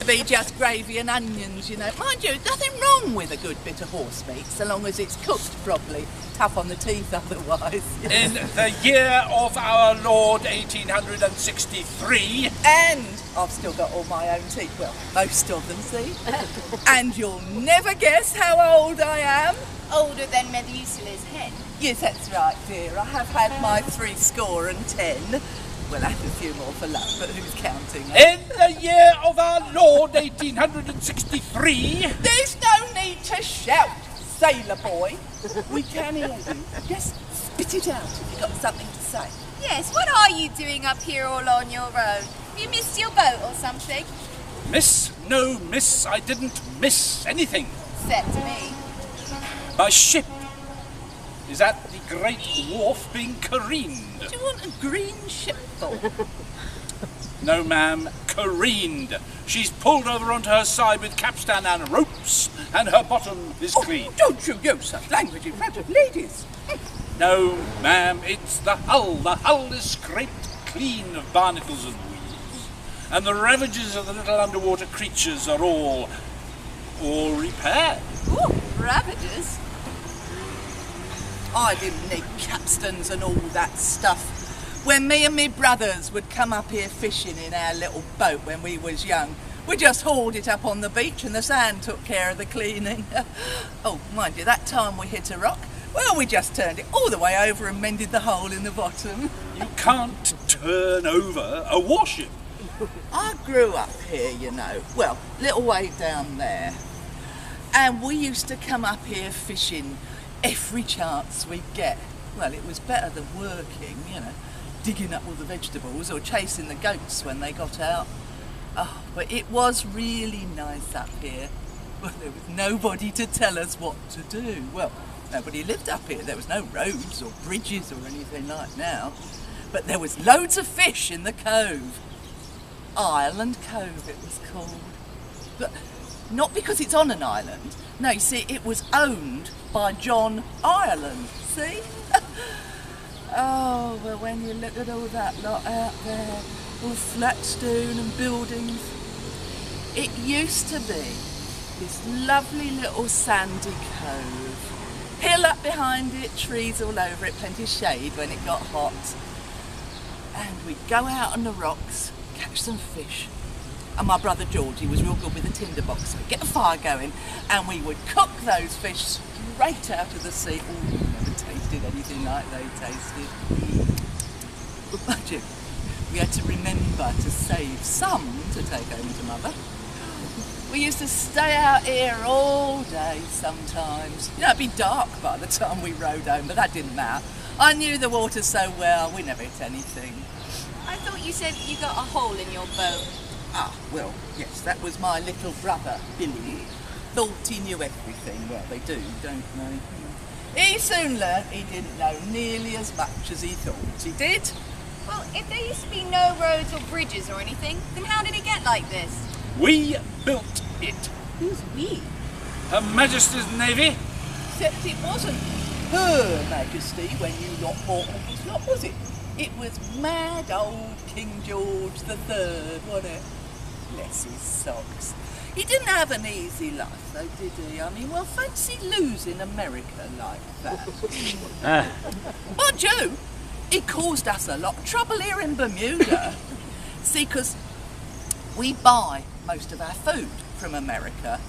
Be just gravy and onions, you know. Mind you, nothing wrong with a good bit of horse meat, so long as it's cooked properly. Tough on the teeth otherwise. In the year of our Lord 1863... And I've still got all my own teeth. Well, most of them, see? And you'll never guess how old I am. Older than Methuselah's hen. Yes, that's right, dear. I have had my 70. We'll have a few more for luck, but who's counting? In the year of our Lord 1863... There's no need to shout, sailor boy. We can hear you. Just spit it out if you've got something to say. Yes, what are you doing up here all on your own? You missed your boat or something? Miss? No, miss, I didn't miss anything. Except me. My ship is at the Great Wharf being careened. What do you want a green ship for? No, ma'am, careened. She's pulled over onto her side with capstan and ropes, and her bottom is clean. Oh, don't you use such language in front of ladies. No, ma'am, it's the hull. The hull is scraped clean of barnacles and weeds, and the ravages of the little underwater creatures are all repaired. Ooh, ravages? I didn't need capstans and all that stuff. When me and me brothers would come up here fishing in our little boat when we was young, we just hauled it up on the beach and the sand took care of the cleaning. Oh, mind you, that time we hit a rock, well, we just turned it all the way over and mended the hole in the bottom. You can't turn over a warship. I grew up here, you know, well, little way down there. And we used to come up here fishing every chance we'd get. Well, it was better than working, you know, digging up all the vegetables or chasing the goats when they got out. Oh, but it was really nice up here. Well, there was nobody to tell us what to do. Well, nobody lived up here. There was no roads or bridges or anything like now. But there was loads of fish in the cove. Island Cove it was called. But not because it's on an island. No, you see, it was owned by John Ireland, see? Oh, well, when you look at all that lot out there, all flat stone and buildings, it used to be this lovely little sandy cove. Hill up behind it, trees all over it, plenty of shade when it got hot. And we'd go out on the rocks, catch some fish. And my brother Georgie was real good with a tinderbox. We'd get a fire going and we would cook those fish straight out of the sea. Oh, never tasted anything like they tasted. Mind you, we had to remember to save some to take home to Mother. We used to stay out here all day sometimes. You know, it'd be dark by the time we rowed home, but that didn't matter. I knew the water so well, we never hit anything. I thought you said you got a hole in your boat. Ah, well, yes, that was my little brother, Billy. Thought he knew everything. Well, they do, don't they? He soon learnt he didn't know nearly as much as he thought he did. Well, if there used to be no roads or bridges or anything, then how did it get like this? We built it. Who's we? Her Majesty's Navy. Except it wasn't Her Majesty when you lot bought all this lot, was it? It was mad old King George III, wasn't it? Bless his socks. He didn't have an easy life, though, did he? I mean, well, fancy losing America like that. Mind you, he caused us a lot of trouble here in Bermuda. See, because we buy most of our food from America.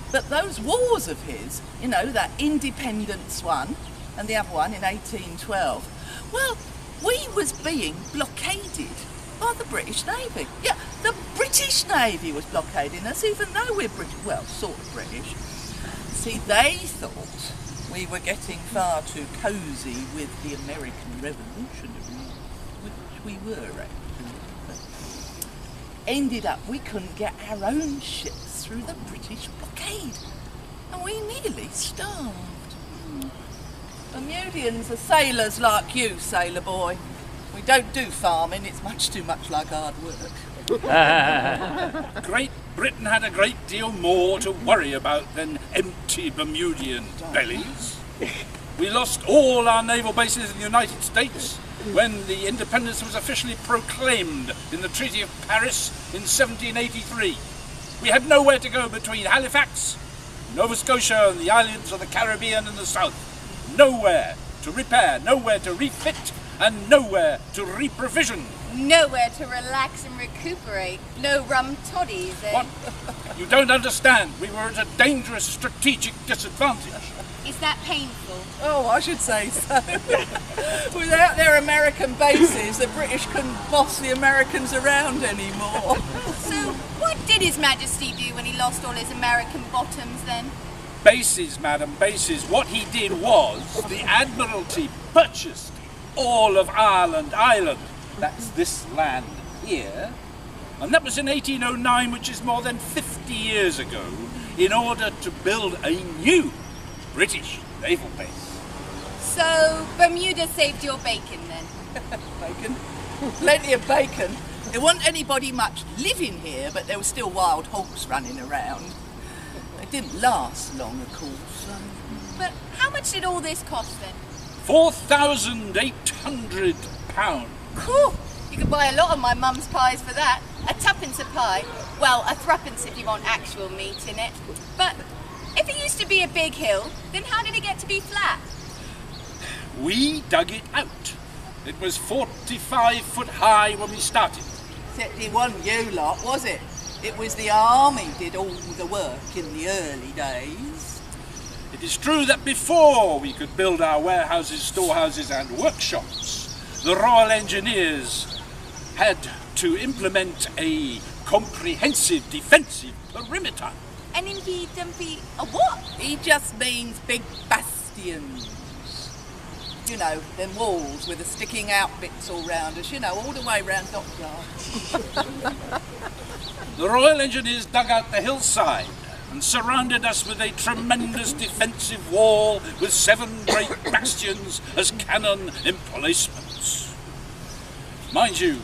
But those wars of his, you know, that independence one and the other one in 1812, well, we was being blockaded by the British Navy. Yeah, the British Navy was blockading us, even though we're British, well, sort of British. See, they thought we were getting far too cosy with the American Revolution, which we were actually. But ended up, we couldn't get our own ships through the British blockade, and we nearly starved. Bermudians are sailors like you, sailor boy. We don't do farming, it's much too much like hard work. Great Britain had a great deal more to worry about than empty Bermudian bellies. We lost all our naval bases in the United States when the independence was officially proclaimed in the Treaty of Paris in 1783. We had nowhere to go between Halifax, Nova Scotia and the islands of the Caribbean in the south. Nowhere to repair, nowhere to refit, and nowhere to reprovision. Nowhere to relax and recuperate. No rum toddies, eh? What? You don't understand. We were at a dangerous strategic disadvantage. Is that painful? Oh, I should say so. Without their American bases, the British couldn't boss the Americans around anymore. So, what did His Majesty do when he lost all his American bottoms then? Bases, madam, bases. What he did was the Admiralty purchased all of Ireland Island. That's this land here. And that was in 1809, which is more than 50 years ago, in order to build a new British naval base. So, Bermuda saved your bacon then? Bacon? Plenty of bacon. There wasn't anybody much living here, but there were still wild hogs running around. They didn't last long, of course. But how much did all this cost then? £4,800. Cool. You could buy a lot of my mum's pies for that. A tuppence a pie. Well, a threepence if you want actual meat in it. But if it used to be a big hill, then how did it get to be flat? We dug it out. It was 45 foot high when we started. Except it wasn't you lot, was it? It was the army did all the work in the early days. It is true that before we could build our warehouses, storehouses and workshops, the Royal Engineers had to implement a comprehensive defensive perimeter. And indeed, Dumpy, a what? He just means big bastions. You know, them walls with the sticking out bits all round us, you know, all the way round Dockyard. The Royal Engineers dug out the hillside and surrounded us with a tremendous defensive wall with 7 great bastions as cannon emplacements. Mind you,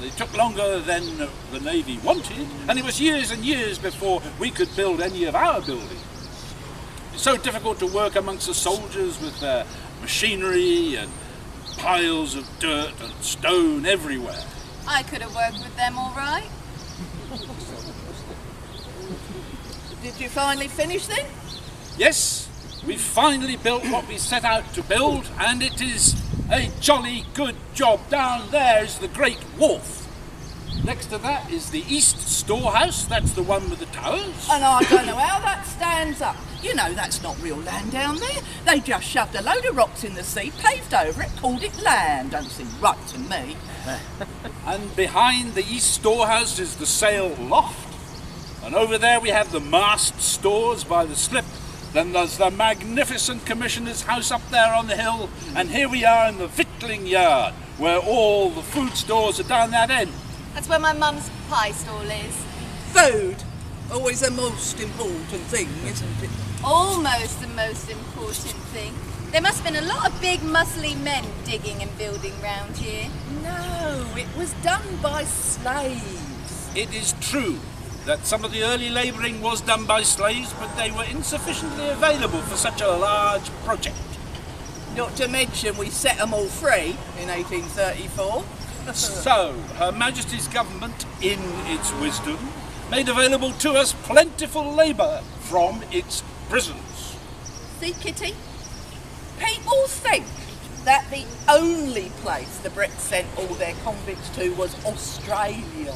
they took longer than the Navy wanted, and it was years and years before we could build any of our buildings. It's so difficult to work amongst the soldiers with their machinery and piles of dirt and stone everywhere. I could have worked with them all right. Did you finally finish then? Yes, we finally built what we set out to build, and it is a jolly good job. Down there is the Great Wharf. Next to that is the East Storehouse, that's the one with the towers. And I don't know how that stands up. You know, that's not real land down there. They just shoved a load of rocks in the sea, paved over it, called it land. Don't seem right to me. And behind the East Storehouse is the sail loft. And over there we have the mast stores by the slip. Then there's the magnificent Commissioner's house up there on the hill. And here we are in the Victualing Yard, where all the food stores are down that end. That's where my mum's pie stall is. Food. Always the most important thing, isn't it? Almost the most important thing. There must have been a lot of big muscly men digging and building round here. No, it was done by slaves. It is true that some of the early labouring was done by slaves, but they were insufficiently available for such a large project. Not to mention we set them all free in 1834. So, Her Majesty's government, in its wisdom, made available to us plentiful labour from its prisons. See, Kitty? People think that the only place the Brits sent all their convicts to was Australia.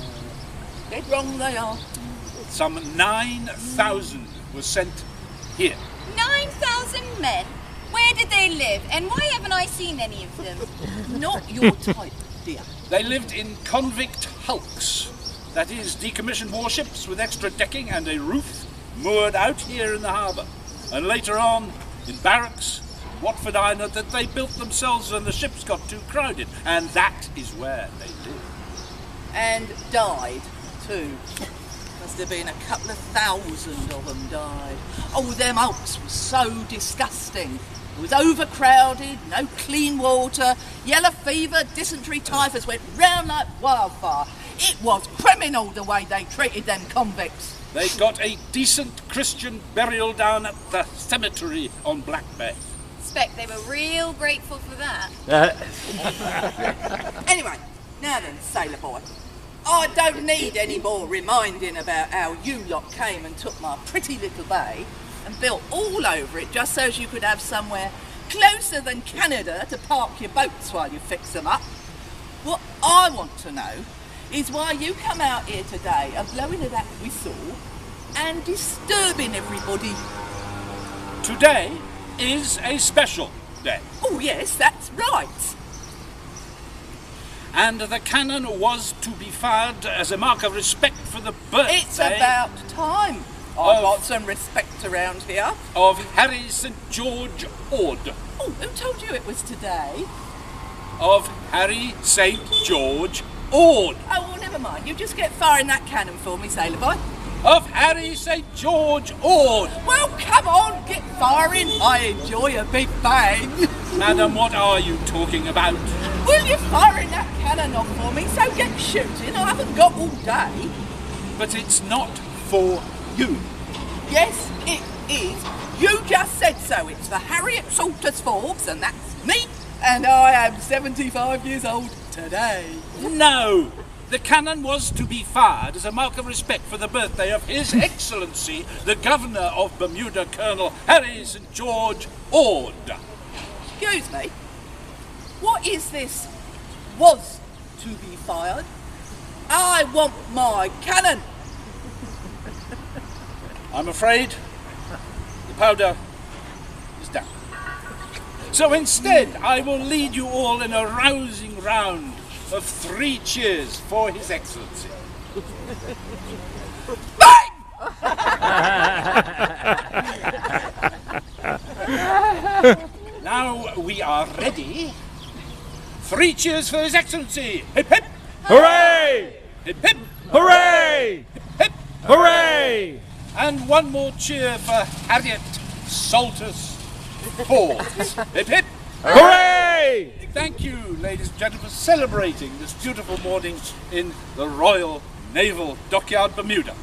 Dead wrong they are. Some 9,000 were sent here. 9,000 men? Where did they live? And why haven't I seen any of them? Not your type, dear. They lived in convict hulks, that is, decommissioned warships with extra decking and a roof moored out here in the harbour. And later on, in barracks, Watford Island, that they built themselves when the ships got too crowded. And that is where they lived. And died, too. Must have been a couple of thousand of them died. Oh, them hulks were so disgusting. It was overcrowded, no clean water, yellow fever, dysentery, typhus went round like wildfire. It was criminal the way they treated them convicts. They got a decent Christian burial down at the cemetery on Black Bay. Expect they were real grateful for that. Anyway, now then, sailor boy. I don't need any more reminding about how you lot came and took my pretty little bay and built all over it just so as you could have somewhere closer than Canada to park your boats while you fix them up. What I want to know is why you come out here today and blowing of that whistle and disturbing everybody. Today is a special day. Oh yes, that's right. And the cannon was to be fired as a mark of respect for the birthday... It's about time I got some respect around here. ...of Harry St. George Ord. Oh, who told you it was today? Of Harry St. George Ord. Oh, well, never mind. You just get firing that cannon for me, sailor boy. Of Harry St. George Ord. Well, come on, get firing. I enjoy a big bang. Madam, what are you talking about? Will you firing that cannon off for me? So get shooting. I haven't got all day. But it's not for you. Yes, it is. You just said so. It's for Harriet Salters Forbes, and that's me. And I am 75 years old today. No! The cannon was to be fired as a mark of respect for the birthday of His Excellency, the Governor of Bermuda, Colonel Harry St. George Ord. Excuse me. What is this was to be fired? I want my cannon. I'm afraid the powder is down. So instead, I will lead you all in a rousing round of 3 cheers for His Excellency. Bang! Now we are ready. 3 cheers for His Excellency. Hip hip! Hooray! Hip hip! Hooray! Hip! Hooray! And 1 more cheer for Harriet Salters Forbes. Hip hip! Hooray! Thank you, ladies and gentlemen, for celebrating this beautiful morning in the Royal Naval Dockyard, Bermuda.